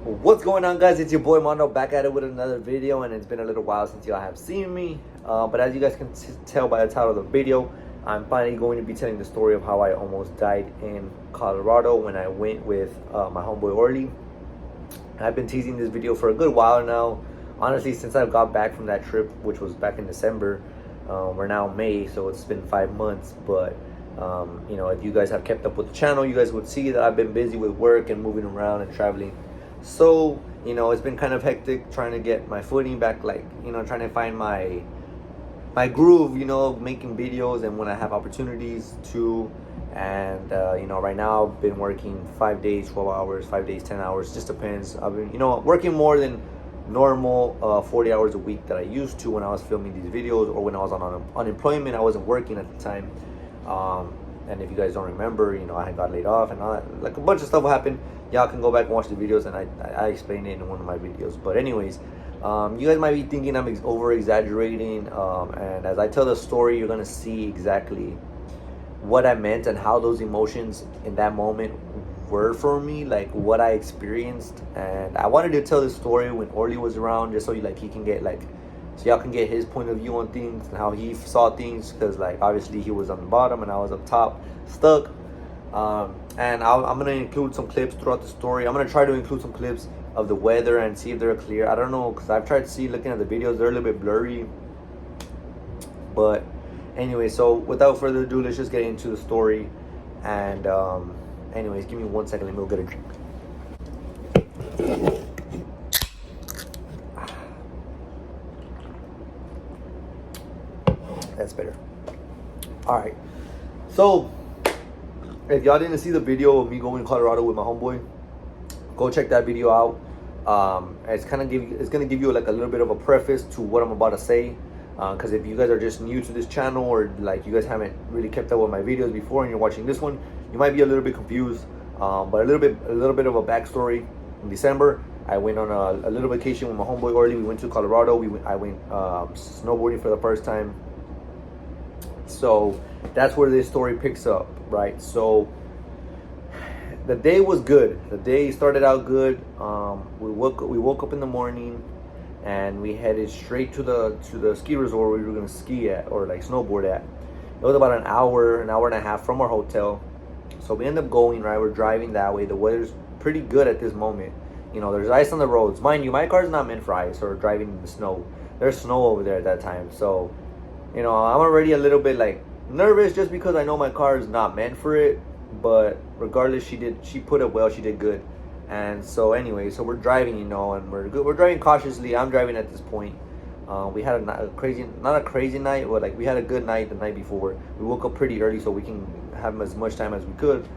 What's going on, guys? It's your boy Mondo back at it with another video, and it's been a little while since y'all have seen me, but as you guys can tell by the title of the video, I'm finally going to be telling the story of how I almost died in Colorado when I went with my homeboy Orly. I've been teasing this video for a good while now, honestly, since I got back from that trip, which was back in December. We're now May, so it's been 5 months, but you know, if you guys have kept up with the channel, you guys would see that I've been busy with work and moving around and traveling. So, you know, it's been kind of hectic trying to get my footing back, like, you know, trying to find my groove, you know, making videos and when I have opportunities to. And you know, right now I've been working 5 days, 12 hours, 5 days, 10 hours, just depends. I've been, you know, working more than normal 40 hours a week that I used to when I was filming these videos, or when I was on unemployment. I wasn't working at the time. And if you guys don't remember, you know, I had got laid off and all that, like a bunch of stuff happened. Y'all can go back and watch the videos, and I explained it in one of my videos. But anyways, you guys might be thinking I'm over exaggerating, and as I tell the story, you're gonna see exactly what I meant and how those emotions in that moment were for me, like what I experienced. And I wanted to tell this story when Orly was around, just so he can get so y'all can get his point of view on things and how he saw things, because like obviously he was on the bottom and I was up top stuck. And I'm gonna include some clips throughout the story. I'm gonna try to include some clips of the weather and see if they're clear. I don't know, because I've tried to see, looking at the videos, they're a little bit blurry. But anyway, so without further ado, let's just get into the story. And anyways, give me 1 second, let me go get a drink. That's better. All right, so if y'all didn't see the video of me going to Colorado with my homeboy, go check that video out. It's gonna give you like a little bit of a preface to what I'm about to say, because if you guys are just new to this channel, or like you guys haven't really kept up with my videos before and you're watching this one, you might be a little bit confused. But a little bit of a backstory. In December, I went on a little vacation with my homeboy Orly. We went to Colorado. I went snowboarding for the first time. So that's where this story picks up, right? So the day was good. The day started out good. We woke up in the morning, and we headed straight to the ski resort we were gonna ski at, or like snowboard at. It was about an hour and a half from our hotel. So we end up going, right? We're driving that way. The weather's pretty good at this moment. You know, there's ice on the roads. Mind you, my car's not meant for ice or driving in the snow. There's snow over there at that time. So, you know, I'm already a little bit like nervous, just because I know my car is not meant for it. But regardless, she put it well, she did good. And so anyway, so we're driving, you know, and we're driving cautiously. I'm driving at this point. We had not a crazy night, but like we had a good night the night before. We woke up pretty early so we can have as much time as we could,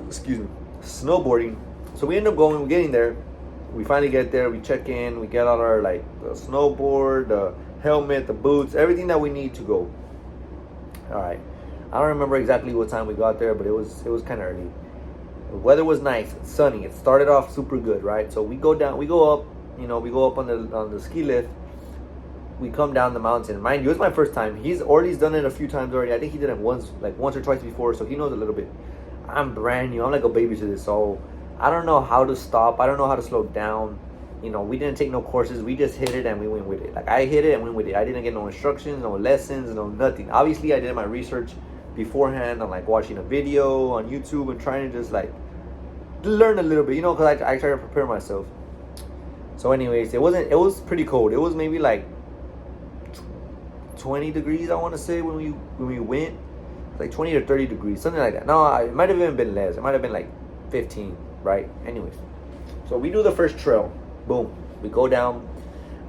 excuse me, snowboarding. So we end up going, we're getting there. We finally get there, we check in, we get out our like the snowboard, the helmet, the boots, everything that we need to go. All right, I don't remember exactly what time we got there, but it was kind of early. The weather was nice, it's sunny. It started off super good, right? So we go up, you know, we go up on the ski lift. We come down the mountain. Mind you, it's my first time. Orly's done it a few times already. I think he did it once or twice before, so he knows a little bit. I'm brand new. I'm like a baby to this, so I don't know how to stop. I don't know how to slow down. You know, we didn't take no courses. We just hit it and we went with it. Like, I hit it and went with it. I didn't get no instructions, no lessons, no nothing. Obviously, I did my research beforehand. I'm like watching a video on YouTube and trying to just like learn a little bit, you know, because I try to prepare myself. So anyways, it was pretty cold. It was maybe like 20 degrees, I want to say, when we went, like 20 or 30 degrees, something like that. No, it might have even been less. It might have been like 15, right? Anyways, so we do the first trail. Boom, we go down,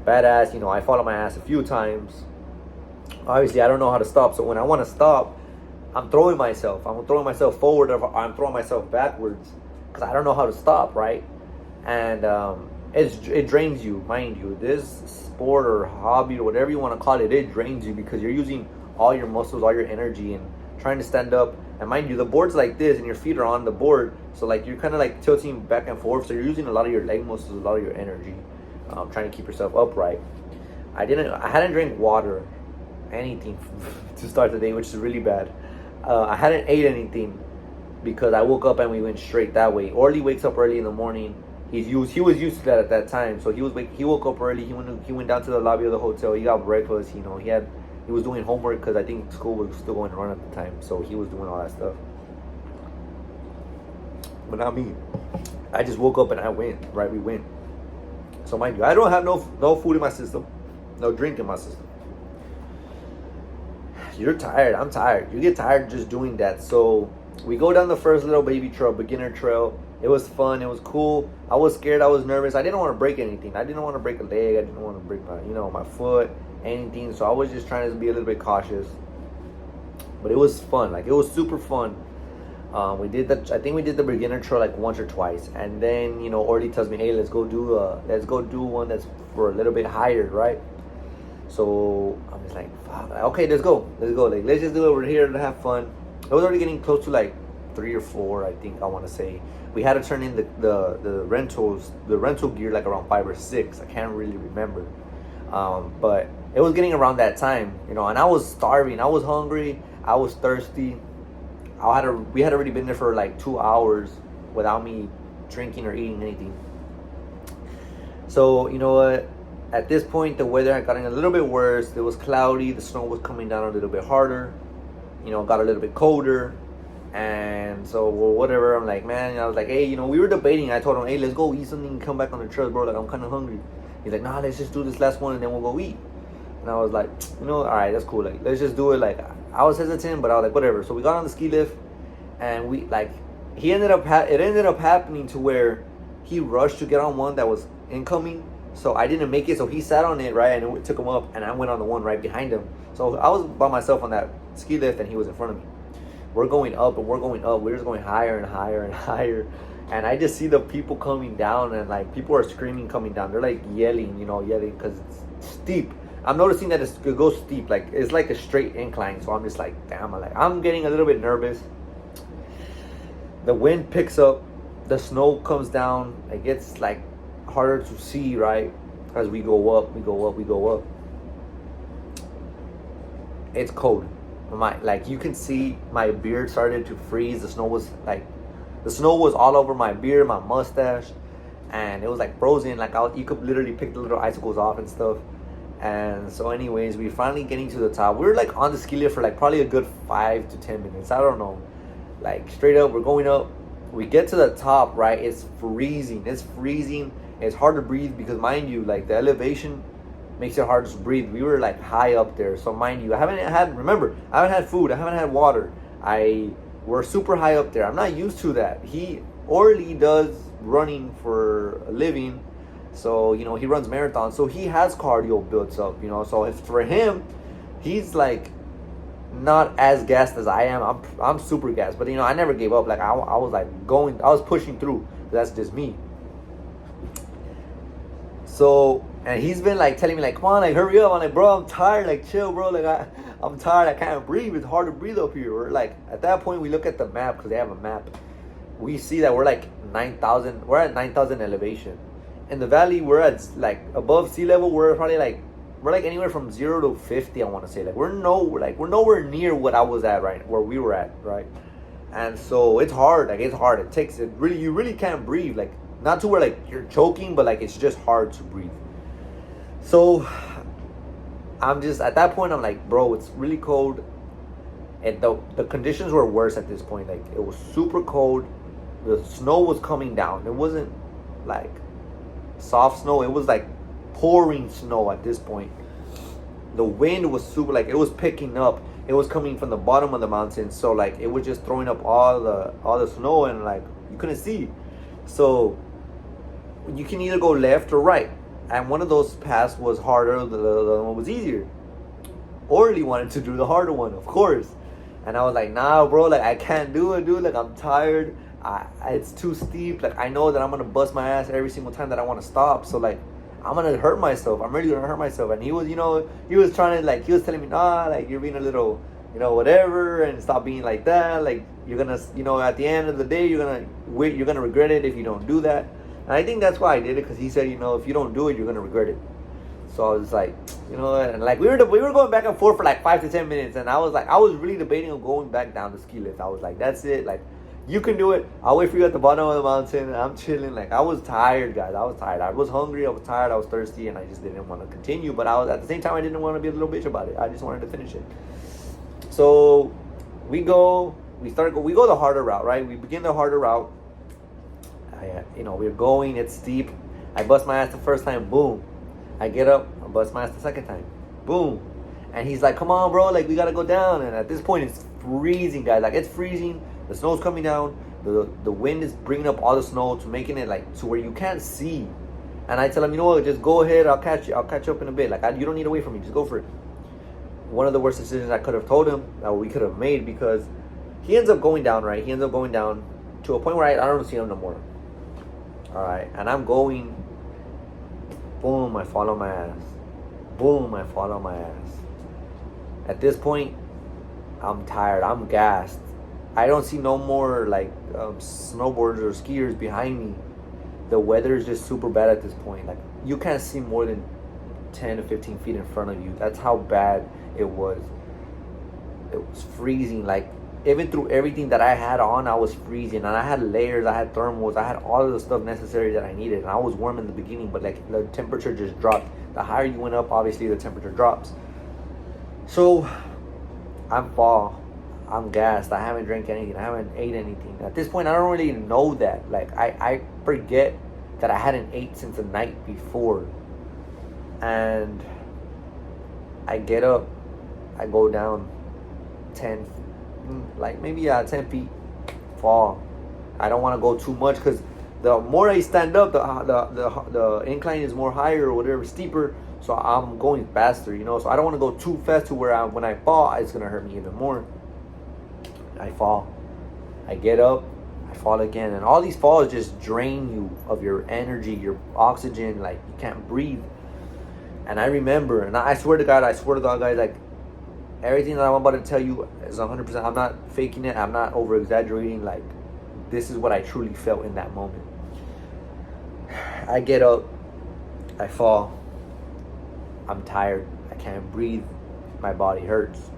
badass. You know, I fall on my ass a few times. Obviously, I don't know how to stop, so when I want to stop, I'm throwing myself forward, or I'm throwing myself backwards, because I don't know how to stop, right? And it drains you, mind you. This sport or hobby or whatever you want to call it, it drains you, because you're using all your muscles, all your energy, and trying to stand up. And mind you, the board's like this and your feet are on the board, so like you're kind of like tilting back and forth, so you're using a lot of your leg muscles, a lot of your energy, trying to keep yourself upright. I hadn't drank water, anything to start the day, which is really bad. I hadn't ate anything because I woke up and we went straight that way. Orly wakes up early in the morning He was used to that at that time. So he woke up early. He went down to the lobby of the hotel. He got breakfast. You know, he was doing homework because I think school was still going to run at the time. So he was doing all that stuff. But not me. I just woke up and I went. Right, we went. So mind you, I don't have no food in my system, no drink in my system. You're tired. I'm tired. You get tired just doing that. So we go down the first little baby trail, beginner trail. It was fun. It was cool. I was scared. I was nervous. I didn't want to break anything. I didn't want to break a leg. I didn't want to break my foot, anything. So I was just trying to be a little bit cautious. But it was fun. Like, it was super fun. We did that. I think we did the beginner trail like once or twice, and then Orly tells me, "Hey, let's go do one that's for a little bit higher, right?" So I'm just like, "Fuck, okay, let's go. Like, let's just do it. We're here to have fun." It was already getting close to like 3 or 4. I think I want to say we had to turn in the rental gear like around 5 or 6. I can't really remember, but it was getting around that time, and I was starving. I was hungry. I was thirsty. We had already been there for like 2 hours without me drinking or eating anything. So you know what? At this point, the weather had gotten a little bit worse. It was cloudy. The snow was coming down a little bit harder. Got a little bit colder. And so, whatever. I'm like, man. I was like, hey, we were debating. I told him, hey, let's go eat something and come back on the trail, bro. Like, I'm kind of hungry. He's like, nah, let's just do this last one and then we'll go eat. And I was like, all right, that's cool. Like, let's just do it. Like, I was hesitant, but I was like, whatever. So we got on the ski lift, and it ended up happening to where he rushed to get on one that was incoming. So I didn't make it. So he sat on it, right, and it took him up, and I went on the one right behind him. So I was by myself on that ski lift, and he was in front of me. We're going up, and we're going up. We're just going higher and higher and higher. And I just see the people coming down, and like people are screaming coming down. They're like yelling because it's steep. I'm noticing that it goes steep, like it's like a straight incline. So I'm just like, damn, I'm getting a little bit nervous. The wind picks up, the snow comes down. It gets like harder to see, right? As we go up. It's cold. You can see my beard started to freeze. The snow was all over my beard, my mustache, and it was like frozen. Like you could literally pick the little icicles off and stuff. And so anyways, we finally getting to the top. We were like on the ski lift for like probably a good 5 to 10 minutes. I don't know. Like straight up, we're going up. We get to the top, right? It's freezing. It's hard to breathe because, mind you, like the elevation makes it hard to breathe. We were like high up there. So mind you, I haven't had food. I haven't had water. We're super high up there. I'm not used to that. Orly does running for a living. So, he runs marathons. So he has cardio built up, So if for him, he's like not as gassed as I am. I'm super gassed. But, I never gave up. Like, I was like I was pushing through. That's just me. So, and he's been like telling me like, come on, like hurry up. I'm like, bro, I'm tired. Like, chill, bro. Like, I'm tired. I can't breathe. It's hard to breathe up here. We're like, at that point, we look at the map because they have a map. We see that we're like 9,000. We're at 9,000 elevation. In the valley, we're at like above sea level. We're like anywhere from 0 to 50. I want to say we're nowhere near what I was at, right, where we were at, right. And so it's hard. Like, it's hard. You really can't breathe. Like, not to where like you're choking, but like it's just hard to breathe. So I'm just at that point. I'm like, bro, it's really cold, and the conditions were worse at this point. Like, it was super cold. The snow was coming down. It wasn't like soft snow. It was like pouring snow at this point. The wind was super, like it was picking up. It was coming from the bottom of the mountain, so like it was just throwing up all the snow, and like you couldn't see. So you can either go left or right, and one of those paths was harder. The other one was easier. Orly wanted to do the harder one, of course, and I was like, nah, bro, like I can't do it, dude. Like, I'm tired. It's too steep. Like, I know that I'm gonna bust my ass every single time that I want to stop. So like, I'm gonna hurt myself. I'm really gonna hurt myself. And he was, he was trying to, like, he was telling me, nah, like, you're being a little, whatever, and stop being like that. Like, you're gonna, at the end of the day, you're gonna regret it if you don't do that. And I think that's why I did it, because he said, if you don't do it, you're gonna regret it. So I was like, and like we were going back and forth for like 5 to 10 minutes, and I was really debating on going back down the ski lift. I was like, that's it. Like, You can do it. I'll wait for you at the bottom of the mountain. I'm chilling. Like, I was tired, guys. I was tired. I was hungry. I was tired. I was thirsty, and I just didn't want to continue. But I was at the same time, I didn't want to be a little bitch about it. I just wanted to finish it. So we go. We go the harder route, right? We begin the harder route. We're going. It's steep. I bust my ass the first time. Boom. I get up. I bust my ass the second time. Boom. And he's like, "Come on, bro. Like, we gotta go down." And at this point, it's freezing, guys. Like, it's freezing. The snow's coming down. The wind is bringing up all the snow to making it like to where you can't see. And I tell him, "You know what? Just go ahead. I'll catch you. I'll catch up in a bit. Like, you don't need to wait for me. Just go for it." One of the worst decisions I could have told him that we could have made, because he ends up going down, right? He ends up going down to a point where I don't see him no more. All right, and I'm going. Boom! I fall on my ass. Boom! I fall on my ass. At this point, I'm tired. I'm gassed. I don't see no more like snowboarders or skiers behind me. The weather is just super bad at this point. Like, you can't see more than 10 to 15 feet in front of you. That's how bad it was. It was freezing. Like, even through everything that I had on, I was freezing. And I had layers, I had thermals, I had all of the stuff necessary that I needed. And I was warm in the beginning, but like the temperature just dropped. The higher you went up, obviously the temperature drops. So I'm gassed. I haven't drank anything. I haven't ate anything. At this point, I don't really know that. Like, I forget that I hadn't ate since the night before. And I get up. I go down 10 feet. Fall. I don't want to go too much, because the more I stand up, the incline is more higher or whatever, steeper. So I'm going faster, So I don't want to go too fast to where when I fall, it's going to hurt me even more. I fall. I get up. I fall again. And all these falls just drain you of your energy, your oxygen. Like, you can't breathe. And I remember, and I swear to God, guys, like, everything that I'm about to tell you is 100%. I'm not faking it. I'm not over exaggerating. Like, this is what I truly felt in that moment. I get up. I fall. I'm tired. I can't breathe. My body hurts.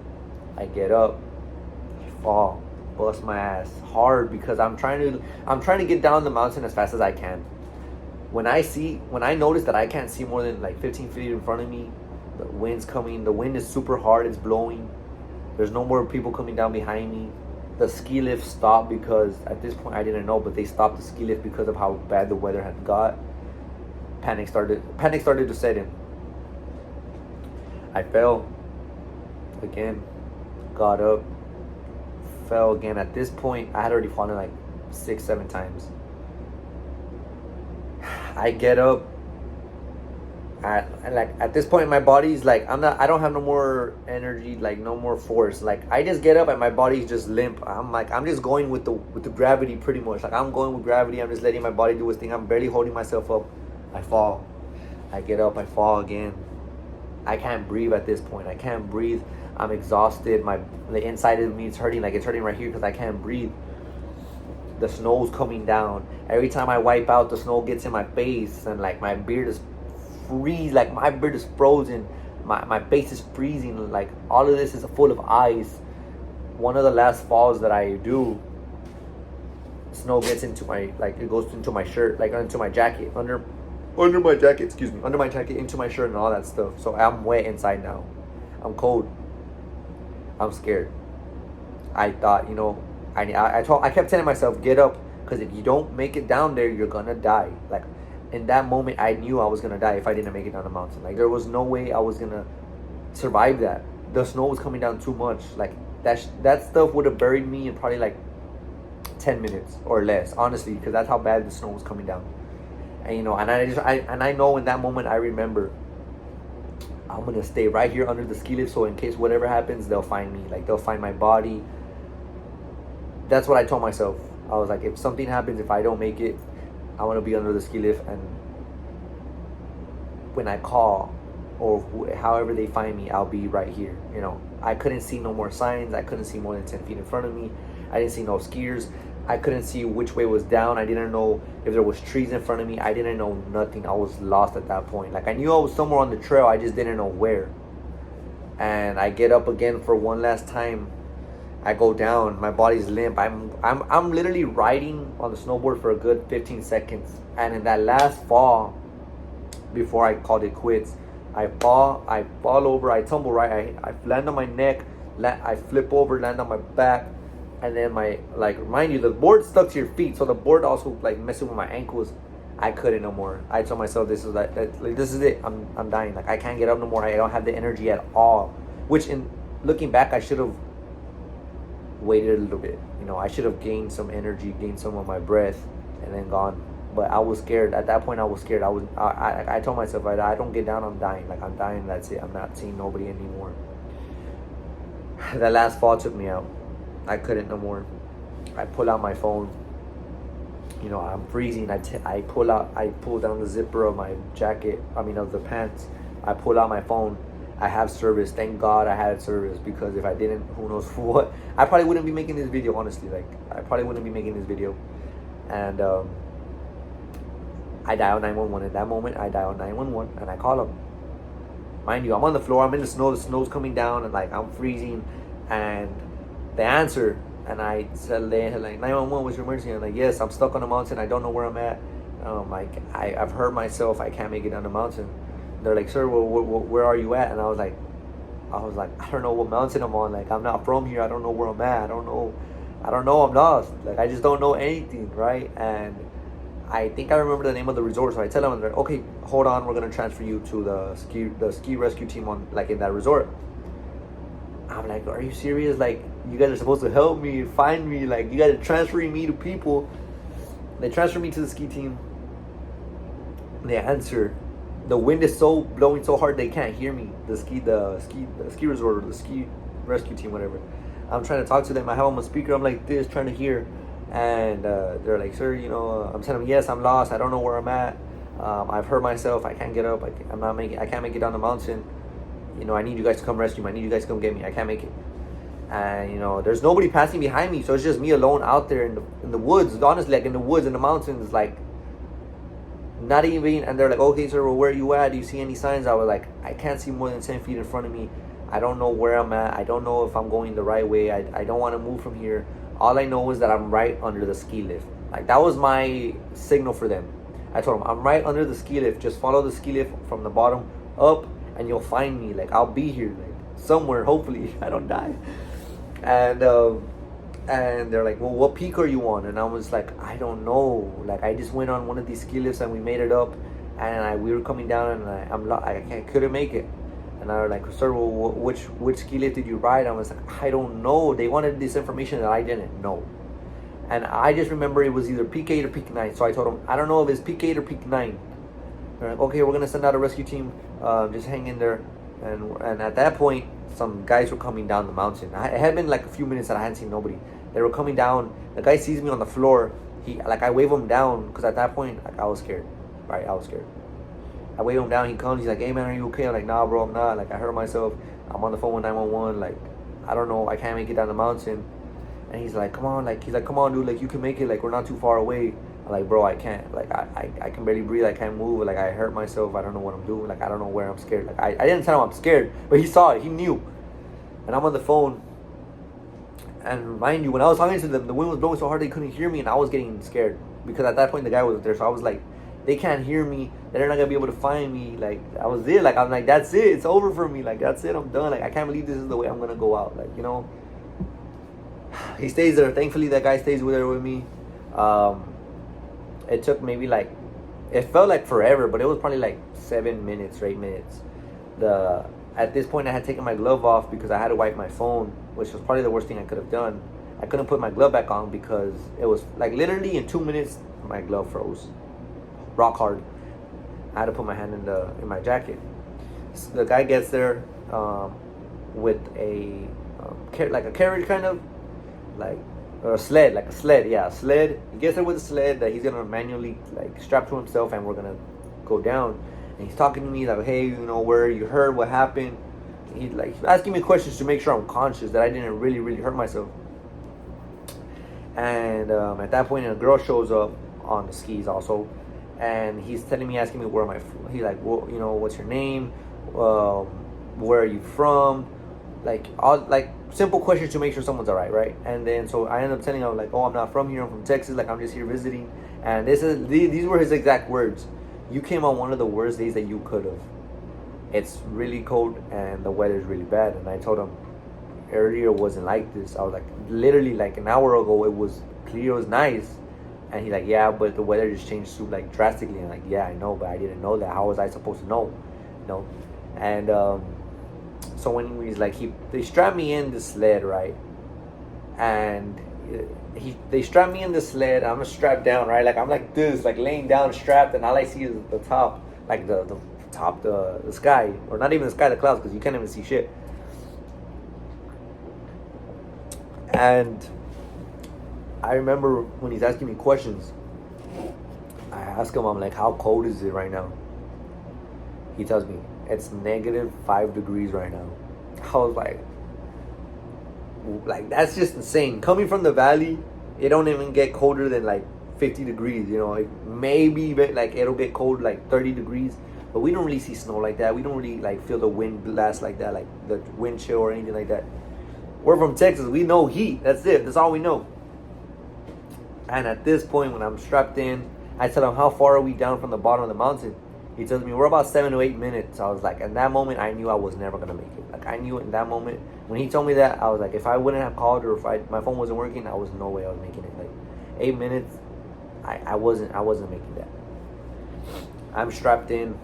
I get up. Fall, bust my ass hard, because I'm trying to get down the mountain as fast as I can. When I notice that I can't see more than like 15 feet in front of me, the wind's coming. The wind is super hard. It's blowing. There's no more people coming down behind me. The ski lift stopped, because at this point I didn't know, but they stopped the ski lift because of how bad the weather had got. Panic started to set in. I fell again, got up, fell again. At this point, I had already fallen like 6-7 times. I get up. At this point, my body's like, I don't have no more energy, like no more force. Like, I just get up and my body's just limp. I'm just going with the gravity pretty much. Like, I'm going with gravity. I'm just letting my body do its thing. I'm barely holding myself up. I fall. I get up. I fall again. I can't breathe at this point. I can't breathe. I'm exhausted. The inside of me is hurting. Like, it's hurting right here because I can't breathe. The snow's coming down. Every time I wipe out, the snow gets in my face, and like my beard is like my beard is frozen. My face is freezing. Like, all of this is full of ice. One of the last falls that I do, snow gets into it goes into my shirt, like into my jacket, under my jacket, into my shirt and all that stuff. So I'm wet inside now. I'm cold. I'm scared. I thought, I kept telling myself, get up, because if you don't make it down there, you're gonna die. Like, in that moment, I knew I was gonna die if I didn't make it down the mountain. Like, there was no way I was gonna survive that. The snow was coming down too much. Like, that stuff would have buried me in probably like 10 minutes or less, honestly, because that's how bad the snow was coming down. And I know in that moment, I remember, I'm gonna stay right here under the ski lift, so in case whatever happens, they'll find me. Like, they'll find my body. That's what I told myself. I was like, if something happens, if I don't make it, I want to be under the ski lift, and when I call, or however they find me, I'll be right here. I couldn't see no more signs. I couldn't see more than 10 feet in front of me. I didn't see no skiers. I couldn't see which way was down. I didn't know if there was trees in front of me. I didn't know nothing. I was lost at that point. Like, I knew I was somewhere on the trail. I just didn't know where. And I get up again for one last time. I go down. My body's limp. I'm literally riding on the snowboard for a good 15 seconds. And in that last fall, before I called it quits, I fall over. I tumble right. I land on my neck. I flip over, land on my back, and then mind you, the board stuck to your feet, so the board also like messing with my ankles. I couldn't no more. I told myself this is like this is it. I'm dying. Like I can't get up no more. I don't have the energy at all. Which in looking back, I should have waited a little bit. You know, I should have gained some energy, gained some of my breath, and then gone. But I was scared. At that point, I was scared. I told myself, I don't get down, I'm dying. Like I'm dying. That's it. I'm not seeing nobody anymore. That last fall took me out. I couldn't no more. I pull out my phone. You know, I'm freezing. I pull down the zipper of my jacket. Of the pants. I pull out my phone. I have service. Thank God I had service, because if I didn't, who knows what. I probably wouldn't be making this video, honestly. Like, I probably wouldn't be making this video. And I dial 911. At that moment, I dial 911 and I call them. Mind you, I'm on the floor. I'm in the snow. The snow's coming down, and like I'm freezing. And they answer, and I said, like 911, what's your emergency? I'm like, yes, I'm stuck on a mountain. I don't know where I'm at. I've hurt myself. I can't make it down the mountain. They're like, sir, where are you at? And I was like, I don't know what mountain I'm on. Like, I'm not from here. I don't know where I'm at. I don't know. I'm lost. Like, I just don't know anything, right? And I think I remember the name of the resort. So I tell them, like, okay, hold on. We're gonna transfer you to the ski rescue team in that resort. I'm like, are you serious? Like, you guys are supposed to help me, find me. Like, you guys are transferring me to people. They transfer me to the ski team. They answer. The wind is blowing so hard they can't hear me. The ski resort, or the ski rescue team, whatever. I'm trying to talk to them. I have them on speaker. I'm like this, trying to hear. And they're like, sir, I'm telling them, yes, I'm lost. I don't know where I'm at. I've hurt myself. I can't get up. I can't make it down the mountain. I need you guys to come rescue me. I need you guys to come get me. I can't make it. And there's nobody passing behind me, so it's just me alone out there in the woods. Honestly, like in the woods, in the mountains, like not even. And they're like, okay, sir, well, where are you at? Do you see any signs? I was like, I can't see more than 10 feet in front of me. I don't know where I'm at. I don't know if I'm going the right way. I don't want to move from here. All I know is that I'm right under the ski lift. Like, that was my signal for them. I told them, I'm right under the ski lift. Just follow the ski lift from the bottom up, and you'll find me. Like, I'll be here, like somewhere. Hopefully, I don't die. And they're like, well, what peak are you on? And I was like, I don't know. Like, I just went on one of these ski lifts and we made it up, and we were coming down, and I couldn't make it. And I was like, sir, well, which ski lift did you ride? I was like, I don't know. They wanted this information that I didn't know. And I just remember it was either peak 8 or peak 9. So I told them, I don't know if it's peak 8 or peak 9. They're like, okay, we're going to send out a rescue team. Just hang in there. And at that point, some guys were coming down the mountain. It had been like a few minutes that I hadn't seen nobody. They were coming down. The guy sees me on the floor. I wave him down, because at that point, like, I was scared. Right, I was scared. I wave him down. He comes. He's like, hey, man, are you okay? I'm like, nah, bro, I'm not. Like, I hurt myself. I'm on the phone with 911. Like, I don't know. I can't make it down the mountain. And he's like, come on. Like, he's like, come on, dude. Like, you can make it. Like, we're not too far away. I'm like, bro, I can't. Like, I can barely breathe. I can't move. Like, I hurt myself. I don't know what I'm doing. Like, I don't know where I'm scared. Like, I didn't tell him I'm scared, but he saw it. He knew. And I'm on the phone. And mind you, when I was talking to them, the wind was blowing so hard they couldn't hear me, and I was getting scared, because at that point the guy was there. So I was like, they can't hear me. They're not gonna be able to find me. Like, I was there. Like, I'm like, that's it. It's over for me. Like, that's it. I'm done. Like, I can't believe this is the way I'm gonna go out. Like, he stays there. Thankfully, that guy stays there with me. It took maybe it felt like forever, but it was probably like 7 minutes or 8 minutes. At this point, I had taken my glove off because I had to wipe my phone, which was probably the worst thing I could have done. I couldn't put my glove back on because it was like literally in 2 minutes, my glove froze. Rock hard. I had to put my hand in my jacket. So the guy gets there with a carriage, kind of or a sled, like a sled. He gets there with a sled that he's gonna manually strap to himself, and we're gonna go down. And he's talking to me like, hey, where you hurt, what happened? He's asking me questions to make sure I'm conscious, that I didn't really, really hurt myself. And at that point, a girl shows up on the skis also, and he's asking me where am I from. He's like, well, what's your name? Where are you from? simple questions to make sure someone's alright, right? And then so I ended up telling him like, oh, I'm not from here, I'm from Texas, like I'm just here visiting. And these were his exact words. You came on one of the worst days that you could have. It's really cold and the weather's really bad. And I told him earlier wasn't like this. I was like, literally like an hour ago it was clear, it was nice. And he's like, yeah, but the weather just changed so like drastically. And like, yeah, I know, but I didn't know that. How was I supposed to know? You know? And so anyways, like they strapped me in the sled, right? And they strapped me in the sled. I'm strapped down, right? Like I'm like this, like laying down, strapped, and all I see is the top, like the top, the sky, or not even the sky, the clouds, because you can't even see shit. And I remember when he's asking me questions, I ask him, I'm like, how cold is it right now? He tells me it's -5 degrees right now. I was like that's just insane. Coming from the valley, it don't even get colder than like 50 degrees, you know. Like maybe like it'll get cold like 30 degrees, but we don't really see snow like that. We don't really like feel the wind blast like that, like the wind chill or anything like that. We're from Texas, we know heat. That's it, that's all we know. And at this point, when I'm strapped in, I tell him, how far are we down from the bottom of the mountain? He tells me we're about 7 to 8 minutes. I was like, in that moment, I knew I was never gonna make it. Like I knew in that moment when he told me that, I was like, if I wouldn't have called or if my phone wasn't working, I was no way I was making it. Like 8 minutes, I wasn't making that. I'm strapped in,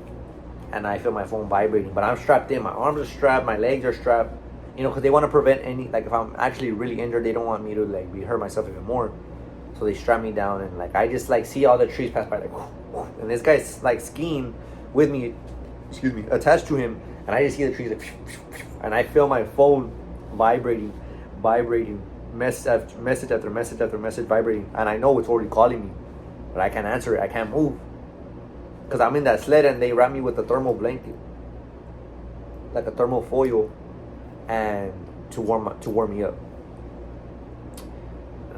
and I feel my phone vibrating, but I'm strapped in. My arms are strapped, my legs are strapped. You know, because they want to prevent any, like if I'm actually really injured, they don't want me to like hurt myself even more. So they strap me down, and like I just like see all the trees pass by, like, and this guy's like skiing with me, attached to him, and I just see the trees like, and I feel my phone vibrating, message after message vibrating, and I know it's already calling me, but I can't answer it, I can't move, because I'm in that sled, and they wrap me with a thermal blanket, like a thermal foil, and to warm me up.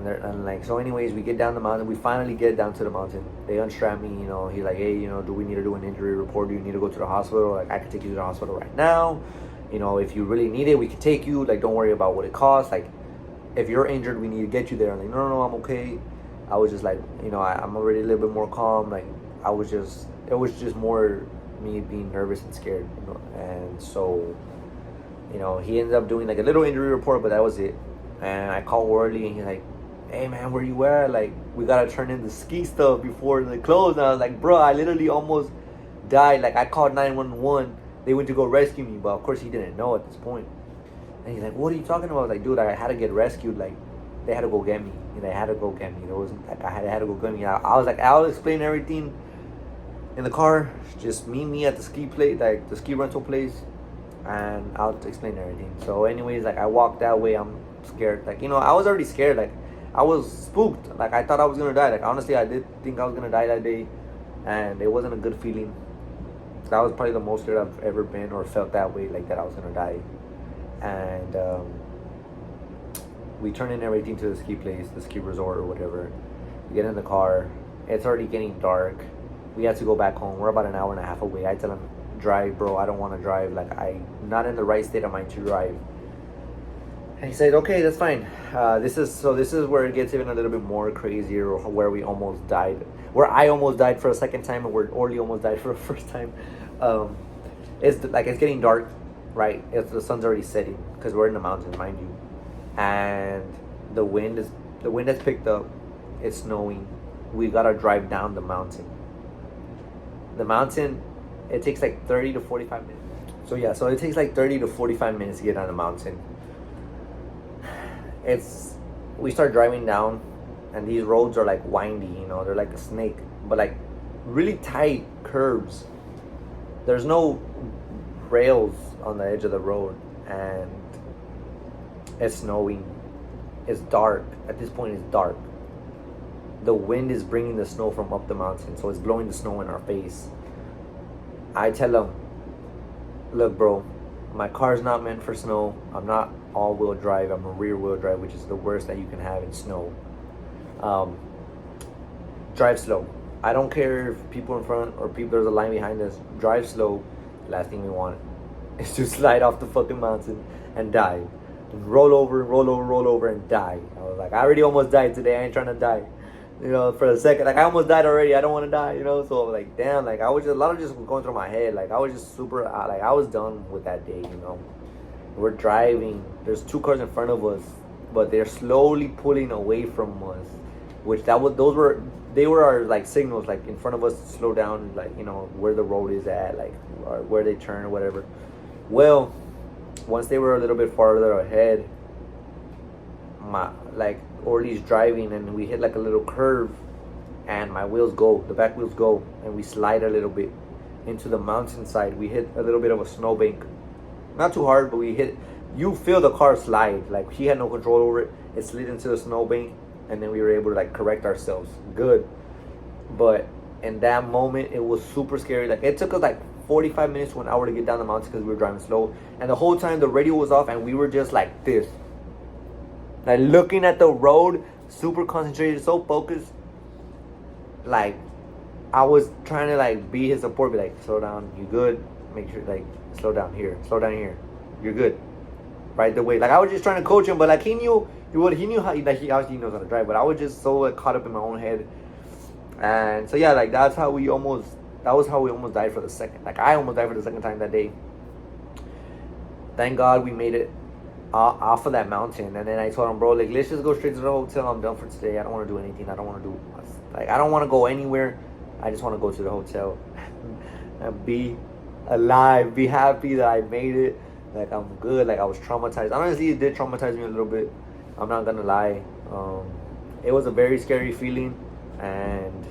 And like, so anyways, we get down the mountain. We finally get down to the mountain. They unstrap me, you know. He's like, hey, you know, do we need to do an injury report? Do you need to go to the hospital? Like, I can take you to the hospital right now. You know, if you really need it, we can take you. Like, don't worry about what it costs. Like, if you're injured, we need to get you there. I'm like, no, I'm okay. I was just like, you know, I'm already a little bit more calm. Like, it was just more me being nervous and scared, you know. And so, you know, he ended up doing like a little injury report, but that was it. And I called Worley, and he's like, hey man, where you at? Like, we gotta turn in the ski stuff before they close. And I was like, bro, I literally almost died. Like, I called 911. They went to go rescue me, but of course he didn't know at this point. And he's like, what are you talking about? I was like, dude, I had to get rescued. Like, they had to go get me. And they had to go get me. There wasn't like I had to go get me. I was like, I'll explain everything in the car. Just meet me at the ski place, like the ski rental place, and I'll explain everything. So anyways, like I walked that way. I'm scared. Like, you know, I was already scared. Like, I was spooked. Like, I thought I was gonna die. Like, honestly, I did think I was gonna die that day, and it wasn't a good feeling. That was probably the most scared I've ever been or felt that way, like that I was gonna die. And we turn in everything to the ski place, the ski resort or whatever. We get in the car. It's already getting dark. We have to go back home. We're about an hour and a half away. I tell him, drive, bro. I don't want to drive. Like, I'm not in the right state of mind to drive. And he said, okay, that's fine. This is where it gets even a little bit more crazier, where we almost died. Where I almost died for a second time, and where Orly almost died for a first time. It's getting dark, right? The sun's already setting, because we're in the mountains, mind you. And the wind has picked up. It's snowing. We gotta drive down the mountain. The mountain, it takes like 30 to 45 minutes. So it takes like 30 to 45 minutes to get down the mountain. We start driving down, and these roads are like windy, you know, they're like a snake, but like really tight curves. There's no rails on the edge of the road, and it's snowing. It's dark. At this point, it's dark. The wind is bringing the snow from up the mountain, so it's blowing the snow in our face. I tell him, look, bro, my car's not meant for snow. I'm not all-wheel drive. I'm a rear-wheel drive, which is the worst that you can have in snow. Drive slow. I don't care if people in front or there's a line behind us. Drive slow. The last thing we want is to slide off the fucking mountain and die. roll over, roll over, roll over, and die. I was like, I already almost died today. I ain't trying to die. You know, for a second, like I almost died already. I don't want to die. You know, so like, damn, like I was just a lot of just going through my head. Like I was just super, like I was done with that day. You know, we're driving. There's 2 cars in front of us, but they're slowly pulling away from us. Which they were our like signals, like in front of us to slow down, like you know where the road is at, like or where they turn or whatever. Well, once they were a little bit farther ahead, my like Orly's driving and we hit like a little curve, and my wheels go, the back wheels go, and we slide a little bit into the mountainside. We hit a little bit of a snowbank, not too hard, but we hit. You feel the car slide, like he had no control over it. It slid into the snowbank, and then we were able to like correct ourselves. Good, but in that moment, it was super scary. Like it took us like 45 minutes to an hour to get down the mountain because we were driving slow, and the whole time the radio was off, and we were just like this, like looking at the road, super concentrated, so focused. Like I was trying to like be his support, be like, slow down, you good? Make sure like slow down here, you're good. Right the way. Like I was just trying to coach him, but like he knew how he obviously knows how to drive, but I was just so like, caught up in my own head. And so yeah, like that was how we almost died for the second. Like I almost died for the second time that day. Thank God we made it off of that mountain. And then I told him, bro, like let's just go straight to the hotel. I'm done for today. I don't want to do anything. I don't want to go anywhere. I just want to go to the hotel and be alive, be happy that I made it. Like I'm good. Like I was traumatized. Honestly, it did traumatize me a little bit. I'm not gonna lie. It was a very scary feeling. And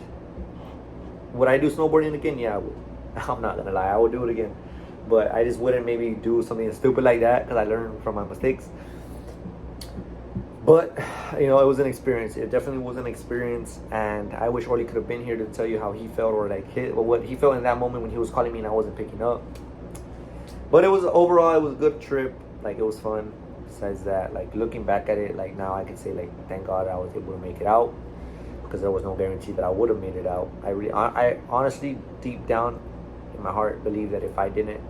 would I do snowboarding again? Yeah, I would. I'm not gonna lie. I would do it again. But I just wouldn't maybe do something stupid like that because I learned from my mistakes. But you know, it was an experience. It definitely was an experience, and I wish Orly could have been here to tell you how he felt or like what he felt in that moment when he was calling me and I wasn't picking up. But it was overall, it was a good trip. Like it was fun. Besides that, like looking back at it, like now I can say like thank God I was able to make it out, because there was no guarantee that I would have made it out. I honestly deep down in my heart believe that if I didn't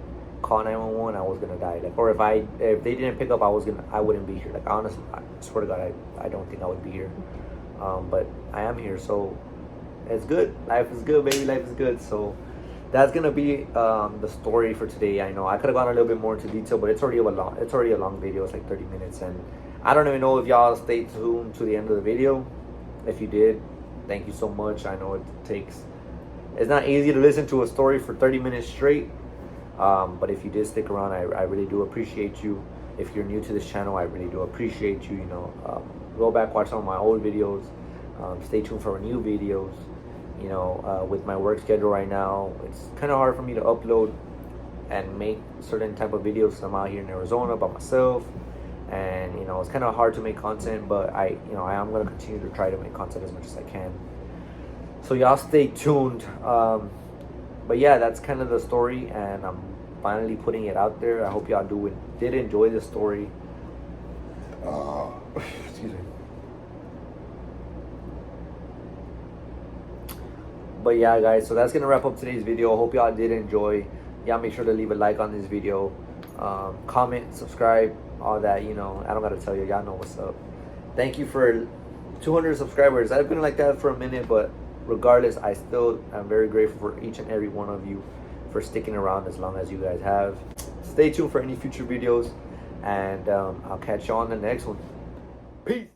call 911, I was gonna die. Like, or if they didn't pick up, I wouldn't be here. Like honestly, I swear to God, I don't think I would be here. But I am here, so it's good. Life is good, baby. Life is good. So that's gonna be the story for today. I know I could have gone a little bit more into detail, but it's already a long video. It's like 30 minutes, and I don't even know if y'all stayed tuned to the end of the video. If you did, thank you so much. I know it's not easy to listen to a story for 30 minutes straight, but if you did stick around, I really do appreciate you. If you're new to this channel, I really do appreciate you. You know, go back, watch some of my old videos. Stay tuned for new videos. You know, with my work schedule right now, it's kind of hard for me to upload and make certain type of videos. I'm out here in Arizona by myself, and you know, it's kind of hard to make content, but I am going to continue to try to make content as much as I can. So y'all stay tuned. But yeah, that's kind of the story, and I'm finally putting it out there. I hope y'all did enjoy the story. Excuse me. But yeah, guys, so that's gonna wrap up today's video. I hope y'all did enjoy. Y'all make sure to leave a like on this video, comment, subscribe, all that. You know, I don't gotta tell you, y'all know what's up. Thank you for 200 subscribers. I've been like that for a minute, but regardless, I still am very grateful for each and every one of you for sticking around as long as you guys have. Stay tuned for any future videos, and I'll catch you on the next one. Peace.